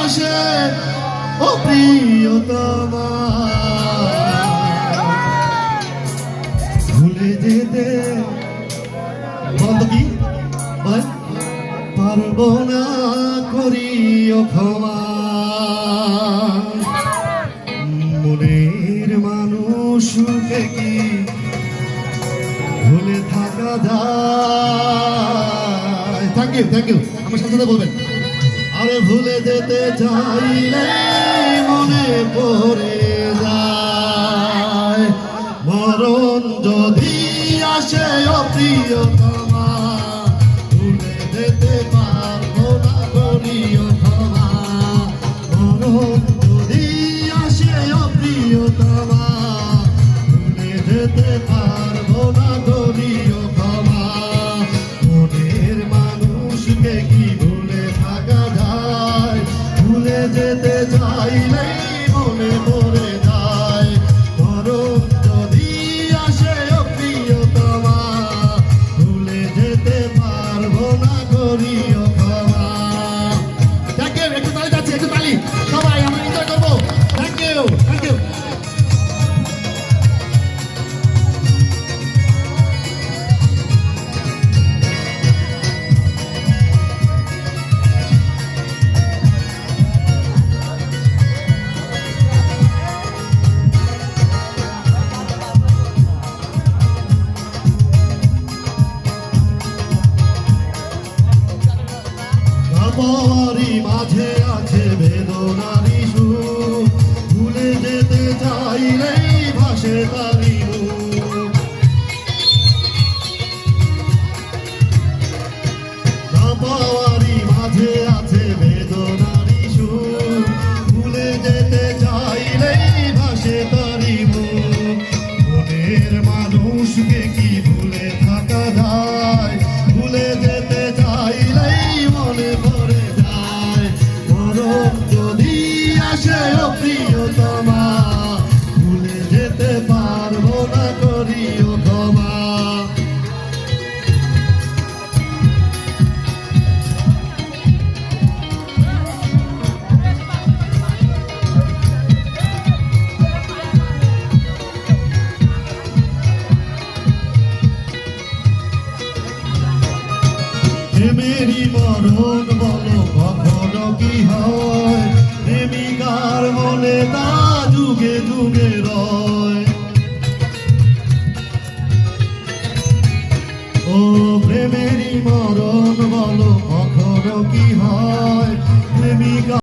আসে ও প্রিয়তমা ভুলে যেতে বলতো কি পারবো না করিও ক্ষমা মনের মানুষকে কি ভুলে থাকা যায় থ্যাংক ইউ আমার সাথে বলবেন আরে ভুলে যেতে চাইলে মনে পড়ে যায় মরণ যদি আসে অপ্রিয়তমা ভুলে যেতে পারবো না করিও ক্ষমা মরণ যদি আসে অপ্রিয়তমা ভুলে যেতে পারবো না করিও ক্ষমা মনের মানুষকে কি ভুলে থাকা যায় ভুলে যেতে চাইলেই মনে পড়ে যায় মরণ যদি আসে অপ্রিয়তমা ভুলে যেতে পারবো না করিও ক্ষমা থ্যাংক ইউ একটু তালি যাচ্ছে একটু তালি সবাই আমরা এনজয় করবো থ্যাংক ইউ পাওয়ারি মাঝে আছে বেদনারি সুর ভুলে যেতে চাইলেই ভাসে তারি পাওয়ারি মাঝে আছে বেদনারি সুর ভুলে যেতে চাইলেই ভাসে তারি মনের মানুষকে কি ভুলে থাকা যায় ভুলে যেতে চাইলেই মনে পড়ে যায় মরণ যদি আসে অপ্রিয়তমা ভুলে যেতে পারবো না করিও ক্ষমা মেরি